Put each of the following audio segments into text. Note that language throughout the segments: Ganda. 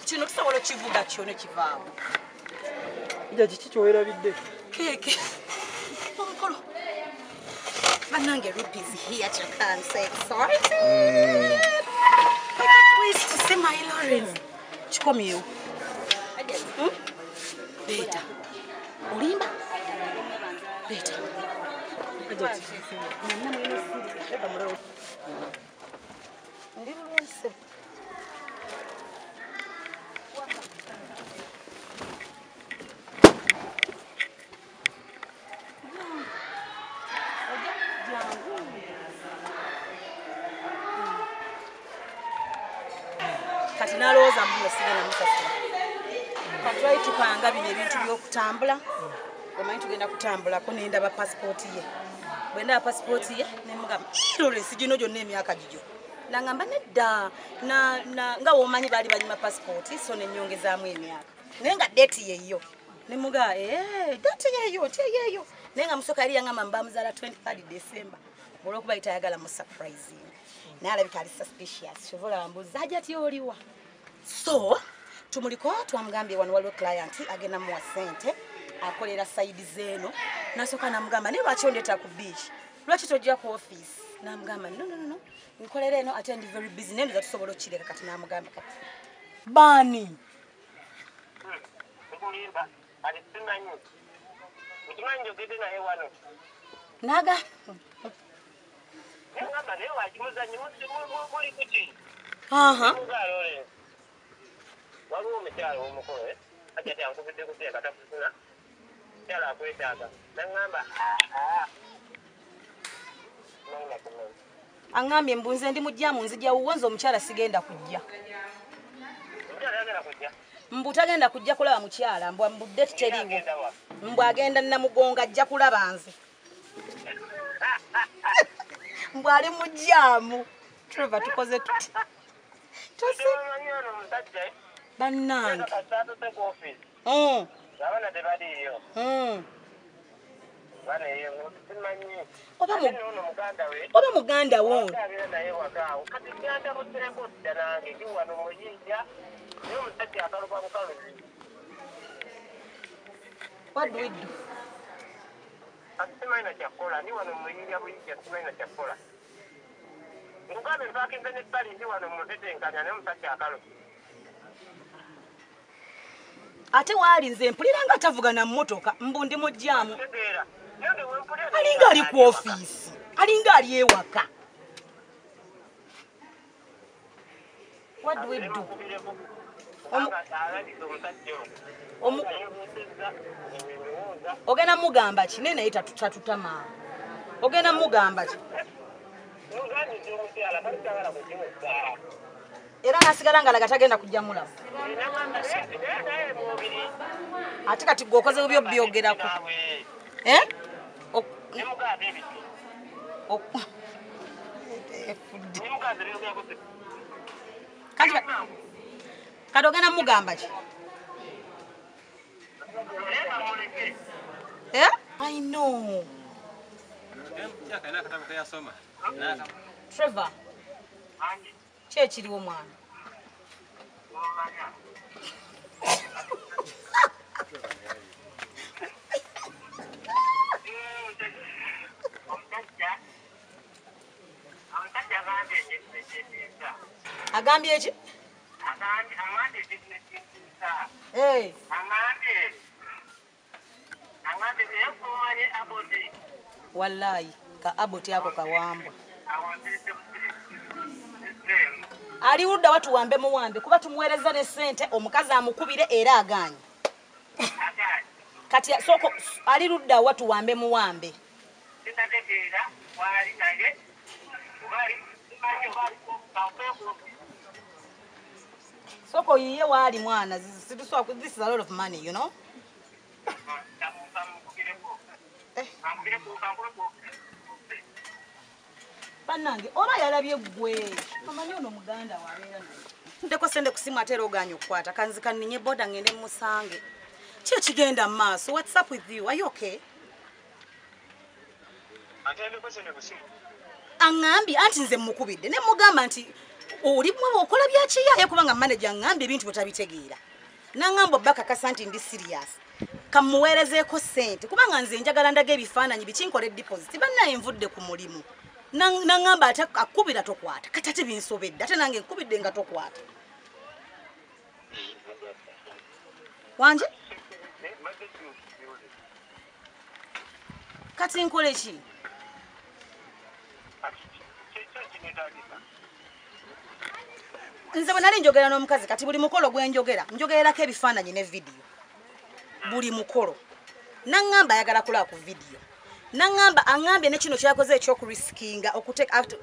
Kino kisobola kivuga kyone kivaawo. Ija kiki kyowerabidde? Keke. Omukolo. Banange Ruby is here to come say excited. Please to see my Lawrence. Chikomyewo. Beta. Olimba. Beta. Ajati. Mama mwino siri. Leka murawo. Ndi lwense. Kati nalowooza mbuyo sigenda musasula. Katwali tupanga bino ebintu by'okutambula. Omanyi tugenda kutambulako n'endaba pasipoti ye. Bwe ndaba pasipoti ye ne mugamba Lawrence gino gyonna emyaka gigyo. Nangamba nedda nga womanyi baali banyima pasipoti so ne nnyongezaamu emyaka. Naye nga date yeeyo. Ne muga date yeeyo teyeeyo. Naye nga musooka yali yangamba mbamuzaala 23 December. Olw'okuba yitayagala mu surprising. Naye alabika ali suspicious. Shovola wambuuza ajja ati oliwa. So tumuliko twamugambye wano waliwo client agenda muwa ssente akolera side zeeno nasooka namugamba naye lwaki ondeeta ku beach lwaki tojja ku office namugamba no nkolera eno ate ndi very busy nendo zatusobola okukireka kati namugamba kati baani naga angambye mbunze ndi mujjamu nzija wuwonza omukyala sigenda kujja. Mbu tagenda kujja kulaba mukyala mbwa mbudde teriiwo. Mbwa agenda namugonga ajja kulaba nze. Mbwa ali mujjamu. Trevor tukoze tuti. Bannange. Oba muganda wo. What do we do? Ate waali nze mpulira nga tavugana mmotoka mbundi mujjamu. Alinga ali ku office. Alinga ali ewaka. What do we do? Ogenda mugamba ki nene yita tutatutama. Ogenda mugamba ki? Era nasigala nga laga tagenda kujja mulaba. Ate kati gwokoze byo byogerako. Kati ogenda mugamba ki? I know. Trevor. Kyekiriwo mwana. Agambye eki? Wallahi ka aboti yako kawamba. Ali udda watu wambe muwambe kuba tumuwereza ne sente omukazi amukubire era aganye. Kati soko ali ludda watu wambe muwambe. Soko yiye wali mwana this is a lot of money, you know. Banange oba yalabye gwe amanyi ono muganda wabeera naye ndeko sende kusimu atera oganya okukwata kanzika ninye boda ngende musange Kye kigenda maaso. What's up with you? Are you okay? Angambye anti nze mukubidde ne mugamba nti oli mwe okola bya kiyaye kubanga manager ngambye ebintu botabitegeera. Nangamba bakakasa nti ndi serious. Kamuweerezeeko sente kubanga nze njagala ndaga ebifaananyi bikinkole deposit bannaye nvudde ku mulimu. Nangamba ate akubira tokwata kati ate binsobedde ate nange nkubidde nga tokwata. Wanje? Kati nkole ki? Nze bwe nali njogera n'omukazi kati buli mukolo gwe njogererako ebifaananyi ne vidiyo. Buli mukolo. Nangamba ayagala kulaba ku vidiyo. Nangamba angambye ne kino kyakoze ekyokuriskinga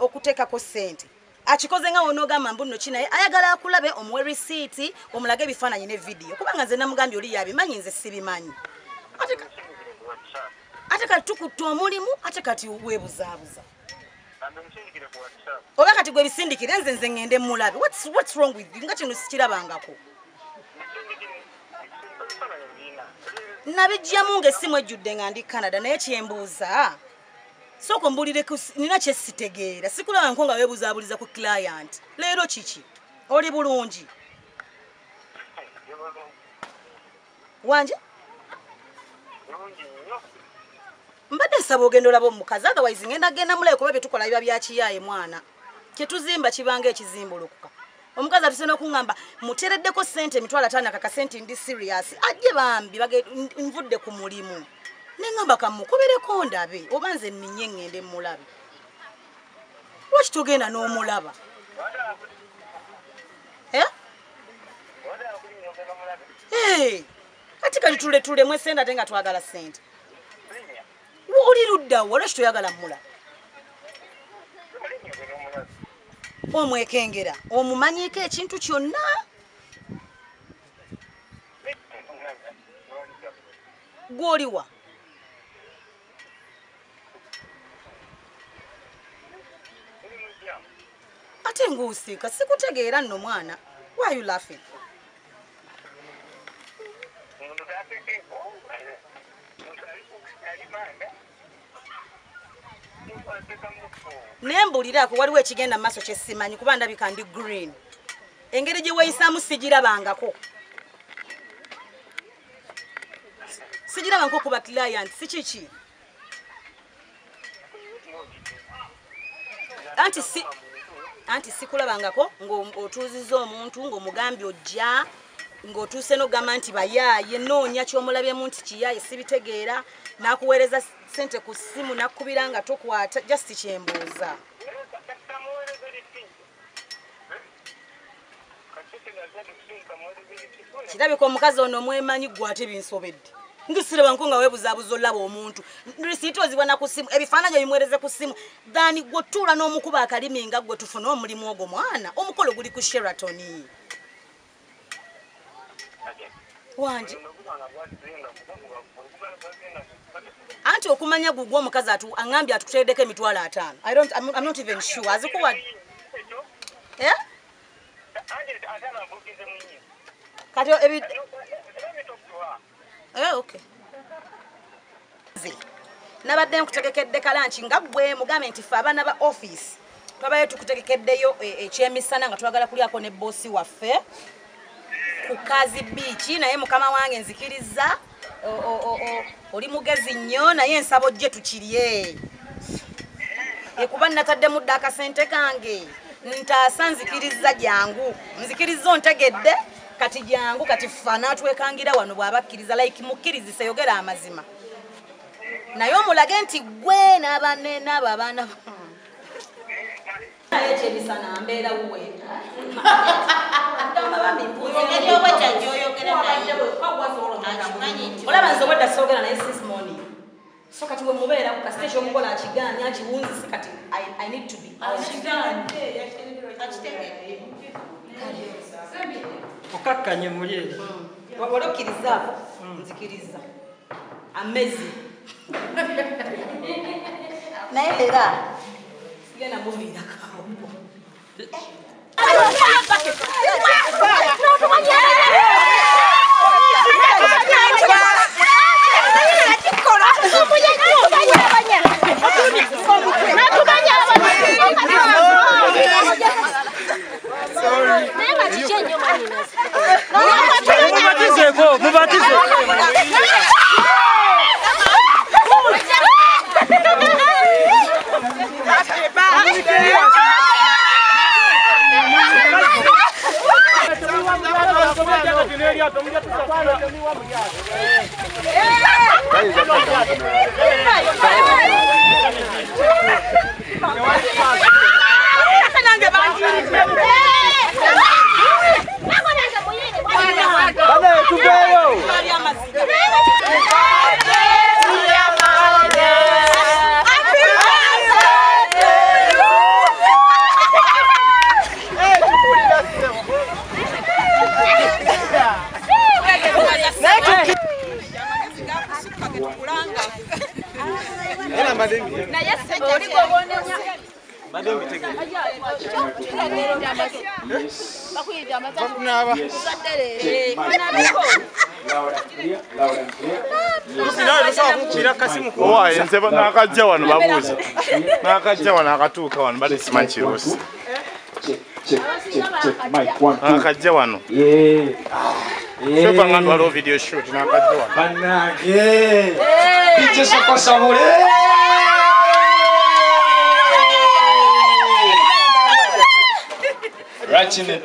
okuteekako ssente. Akikoze nga wonogamba mbu nno kinaye ayagala akulabe omuwe receipt omulage ebifaananyi ne vidiyo. Kubanga nze namugambye oli yabimanyi nze sibimanyi. Ate kati tukutte omulimu ate kati weebuzaabuza. Oba kati gwe bisindikire nze ngende mulabe. What's wrong with you? Nga kino sikirabangako. Nabijjamu ng'essimu ejjudde nga ndi Canada naye kyembuuza. Soko mbulire nina kye sitegeera. Sikulaba nko nga weebuzaabuliza ku client. Leero kiki? Oli bulungi. Wanje? Mbadde nsaba ogenda olaba omukazi otherwise ngenda mulabe kuba bye tukola biba bya kiyaye mwana. Kye tuzimba kibanga ekizimbulukuka. Omukazi atusena okungamba mutereddeko ssente emitwalo 5 akakasente ndi serious. Ajje bambi nvudde ku mulimu. Nengamba kamukubireko ndabe oba nze ninye ngende mulabe. Lwaki togenda n'omulaba? Kati kali tule mwe sente ate nga twagala ssente. Oli luddawo lwaki toyagala mulaba? Omwekengera omumanyiiko ekintu kyonna. Gw'oliwa? Ate ng'osiika sikutegeera nno mwana. Why are you laughing? Nembuliraako waliwo ekigenda maaso kye simanyi kuba ndabika ndi green. Engeri gye weeyisaamu sigirabangako. Sigirabangako kuba client si kiki. Anti sikulabangako ng'otuuzizza omuntu ng'omugambye ojja ng'otuuse n'ogamba nti bayaaye noonya ky'omulabyemu nti kiyaye sibitegeera n'akuweereza ssente ku ssimu n'akkubira nga tokwata just kyembuuza. Kirabika omukazi ono omwemanyi gwe ate binsobedde. Ngisirabangako nga weebuzaabuza olaba omuntu. Risiiti ozibona ku ssimu ebifaananyi bimuweereze ku ssimu dani gwe tuula n'omukuba akalimi nga gwe tufune omulimu ogwo mwana. Omukolo guli ku Sheraton. Wanje anti okumanya gugwa omukazi angambye atukutereddeko emitwalo 5. I'm not even sure. Azikuwa kati okay. Nabadde nkutegekedde kalanchi nga gwe mugambe nti ffe abaana ba office twabaye tukutegekeddeyo ekyemisana nga twagala kulyako ne bossi waffe ku Kazi Beach naye mukama wange nzikiriza oli mugezi nnyo naye nsabo gye tukirye kuba natadde mudde akasente kange ntaasa nzikiriza jangu nzikiriza ontegedde kati jangu kati fana twekangira wano bwabakkiriza like mukkirize yogera amazima naye omulage nti gwe n'abanene abaana eche bisana mbera uwe ndamba bambi ngeri obacha joyogera naye olaba nzo weda sogera naye this morning so kati we mubera ku station mukola akiganya akiwunzi kati I need to be okakkanye mulye walokiriza nzikiriza amazing naye era sigena muvira kawo no nakajja wano babuuza nakajja wano akatuuka wano bale simanyi kiruusi nakajja wano sofa nga ndwala video shoot nakajja wano bannange bikyesokosabule Ratchet.